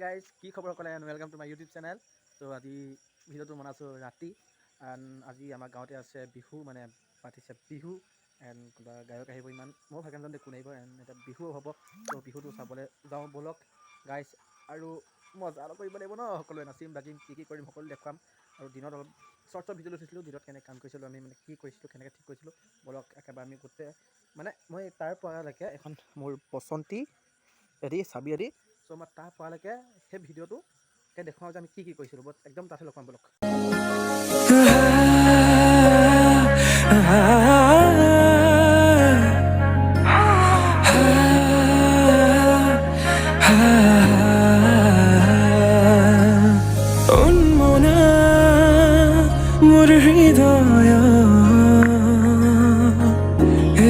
Guys কি খবৰ ক'লে welcome to my YouTube channel. চ' আজি ভিডিঅ'টো বনাইছোঁ ৰাতি। আজি আমাৰ গাঁৱতে আছে বিহু, মানে পাতিছে বিহু এণ্ড কিবা গায়ক আহিব, ইমান মই ভালকৈ নাজানো কোন আহিব, এণ্ড এটা বিহু হ'ব। চ' বিহুটো চাবলৈ যাওঁ ব'লক গাইজ। আৰু মজা অলপ কৰিব লাগিব ন, সকলোৱে নাচিম বাজিম, কি কৰিম সকলো দেখুৱাম। আৰু দিনত অলপ শ্বৰ্ট ভিডিঅ' লৈছিলোঁ, দিনত কেনেকৈ কাম কৰিছিলোঁ আমি, মানে কি কৰিছিলোঁ, কেনেকৈ ঠিক কৰিছিলোঁ ব'লক একেবাৰে আমি গোটেই, মানে মই তাৰ পৰালৈকে এখন মোৰ পচন্তি এদি চাবি এদি। চ' মই তাৰ পৰালৈকে সেই ভিডিঅ'টো দেখুৱাওঁ যে আমি কি কৰিছিলোঁ, বট একদম তাতে লগ পাম ব'লক।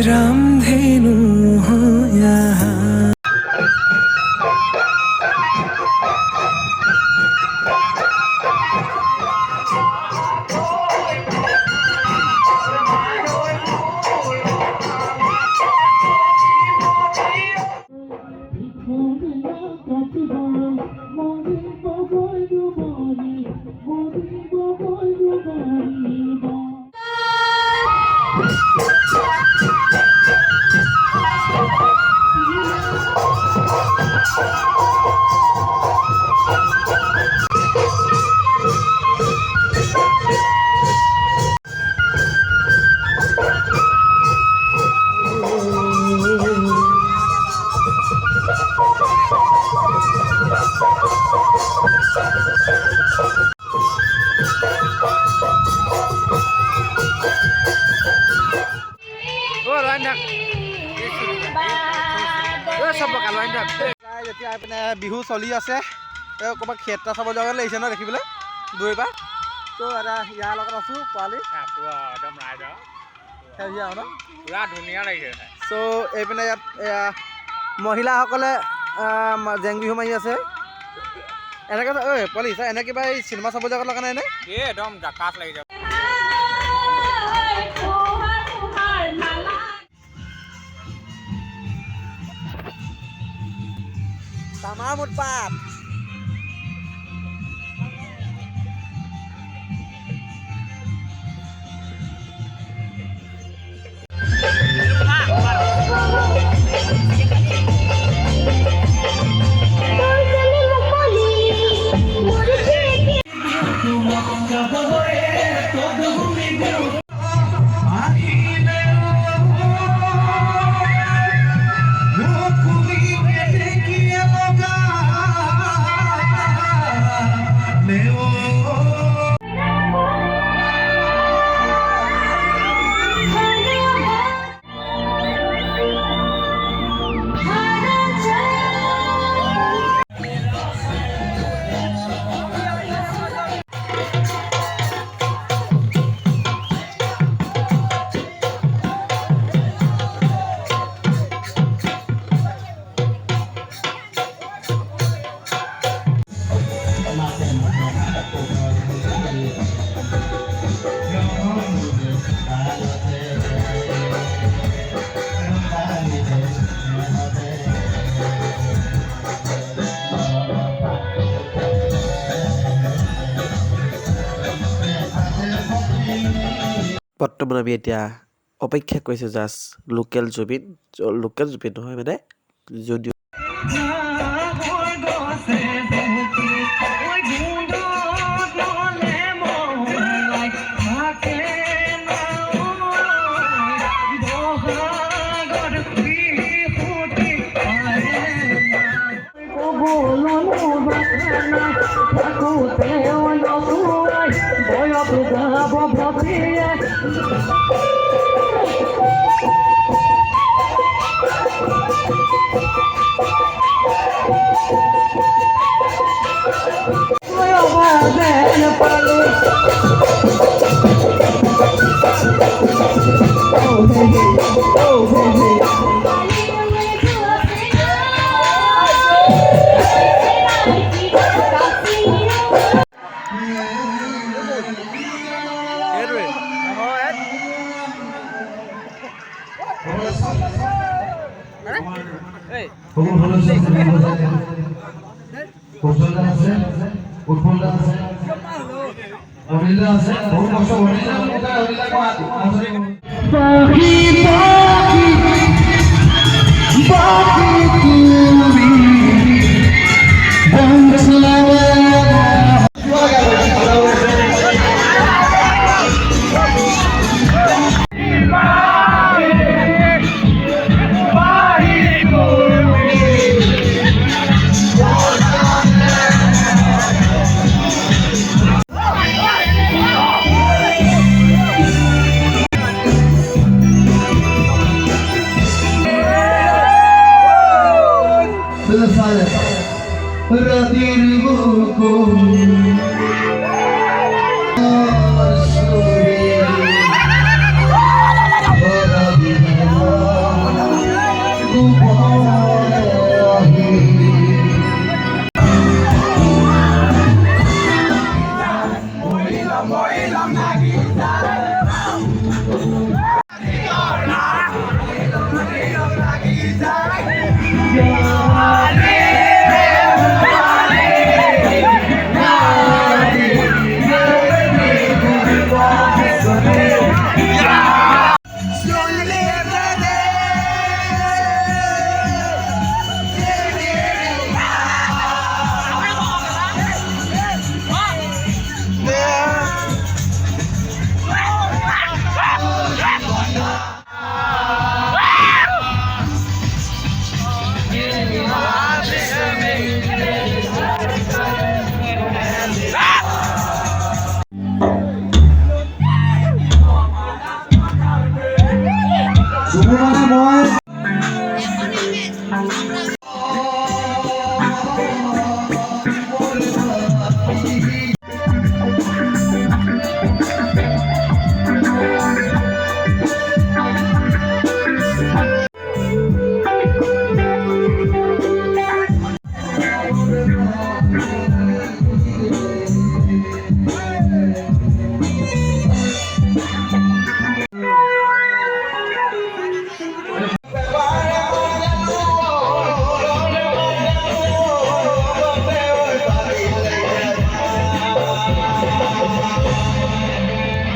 रामधेनु हो यहाँ এতিয়া এইপিনে বিহু চলি আছে, ক'ৰবাত ক্ষেত্ৰ চাব যাব লাগিছে ন দেখিবলৈ দূৰৰ পৰা। ত' এটা ইয়াৰ লগত আছোঁ পোৱালি একদম ৰাইজৰ সেউজীয়া ন, পুৰা ধুনীয়া লাগিছে। চ' এইপিনে ইয়াত মহিলাসকলে জেং বিহু মাৰি আছে। এনেকৈ ঐ পোৱালি ছাৰ, এনে কিবা এই চিনেমা চাব যাব লগা নাই নে? এই একদম জাকাত লাগি যাব। তামাৰ উৎপাত। বৰ্তমান আমি এতিয়া অপেক্ষা কৰিছোঁ জাষ্ট লোকেল জুবিন নহয় মানে যদিও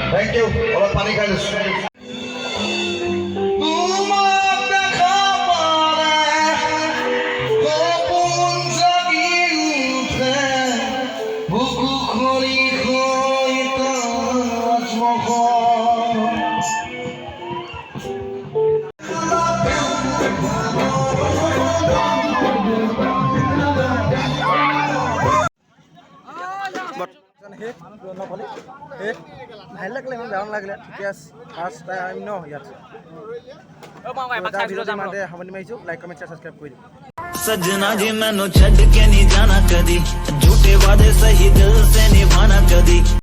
Thank you. Oleh Pani Galis. ভাল লাগিলে ইমান বেয়া নালাগিলে ঠিকে আছে ফাৰ্ষ্ট টাইম ন ইয়াত সামৰণি মাৰিছোঁ লাইক কমেণ্ট শ্বেয়াৰ ছাবস্ক্ৰাইব কৰি দিম सजना जी मैनू छड़ के नहीं जाना कदी झूठे वादे सही दिल से निभाना कदी